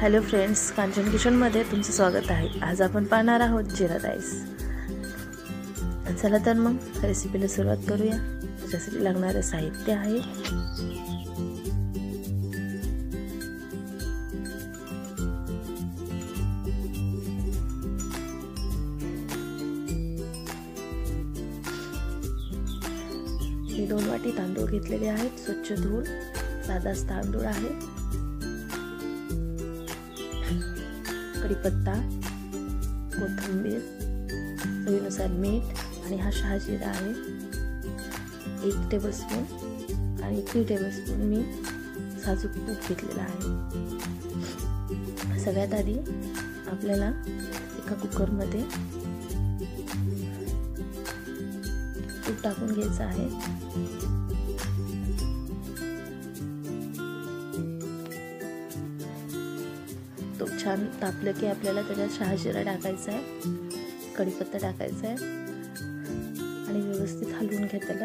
Hello friends, Kanchan किचनमध्ये तुमचं स्वागत आहे। आज आपण पाहणार आहोत जिरा राईस। चला तर मग रेसिपीला सुरुवात करूया। त्याच्यासाठी लागणारे साहित्य आहे मी 2 वाटी तांदूळ घेतलेले आहेत, स्वच्छ धुवून। साधा तांदूळ आहे। कढीपत्ता, कोथिंबीर, चवीनुसार मीठ आणि हा शहाजिरा आहे 1 टेबलस्पून आणि 3 टेबलस्पून मी साजूक तूप घेतलेला आहे। सगळ्यात आधी आपल्याला एका कुकरमध्ये तूप टाकून घ्यायचं आहे। तूप छान तापलं की आपल्याला त्याच्यात शहाजिरा टाकायचा आहे, कढीपत्ता टाकायचा आहे आणि व्यवस्थित हलवून घ्या त्याला।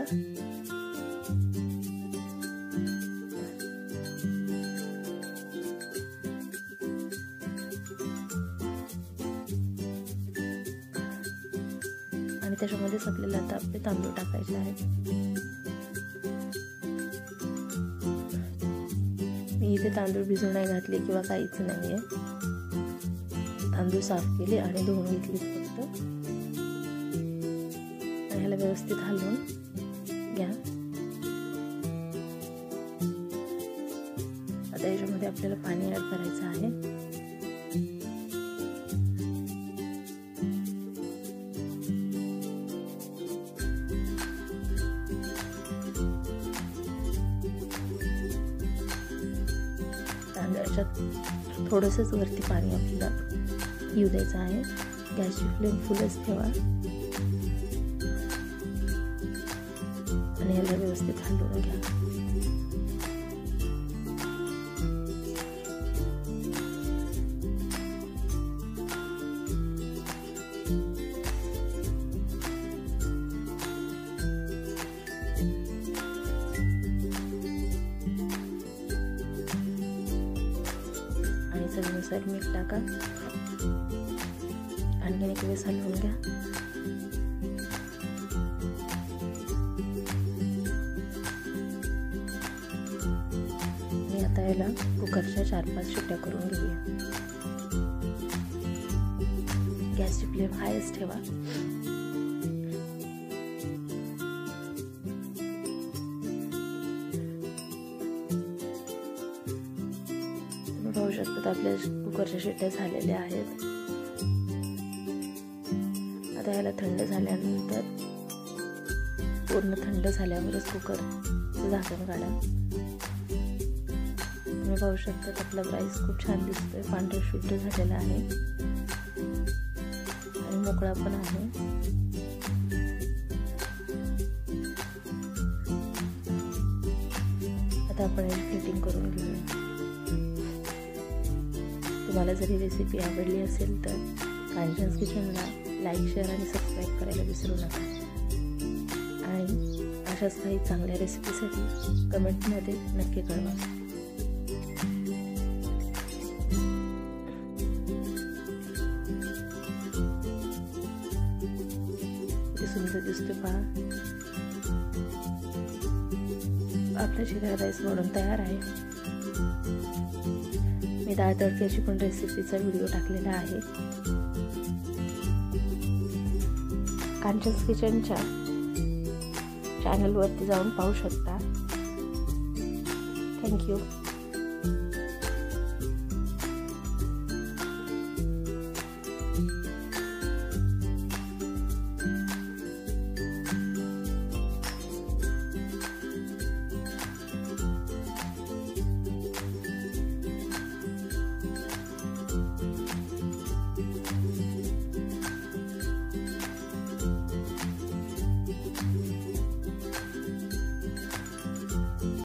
आणि त्याच्यामध्येच आपल्याला आता आपले तांदूळ टाकायचे आहेत। मी इथे तांदूळ भिजू नाही घातले किंवा काहीच नाहीये। तांदूळ साफ केले आणि धुवून घेतले फक्त। ह्याला व्यवस्थित हलवून घ्या। आता याच्यामध्ये आपल्याला पाणी ऍड करायचं आहे। तांदळाच्यात थोडंसंच वरती पाणी आपल्याला येऊ द्यायचं आहे। गॅसची फ्लेम फुलच ठेवा आणि याला व्यवस्थित हलवून घ्या। आणि चवीनुसार मीठ टाका। आणखी एक वेळेस हलवून घ्या। आणि आता याला कुकरच्या 4-5 शिट्ट्या करून घेऊया। गॅसची फ्लेम हायच ठेवा। तुम्ही पाहू शकता आपल्या कुकरच्या शिट्ट्या झालेल्या आहेत। आता याला थंड झाल्यानंतर पूर्ण थंड झाल्यावरच कुकरचं झाकण काढा। तुम्ही पाहू शकता आपला राईस खूप छान दिसतोय, पांढरा शुभ्र झालेला आहे आणि मोकळा पण आहे। आता आपण प्लेटिंग करून घेऊया। तुम्हाला जर ही रेसिपी आवडली असेल तर कांचन किचनला लाईक, शेअर आणि सबस्क्राईब करायला विसरू नका। आणि अशाच काही चांगल्या रेसिपीसाठी कमेंटमध्ये नक्की कळवा। किती सुंदर दिसतो पहा। आपला जिरा राईस बनवून तयार आहे। मी डाळ तडक्याची पण रेसिपीचा व्हिडिओ टाकलेला आहे कांचन किचनच्या चॅनलवरती जाऊन पाहू शकता। थँक्यू।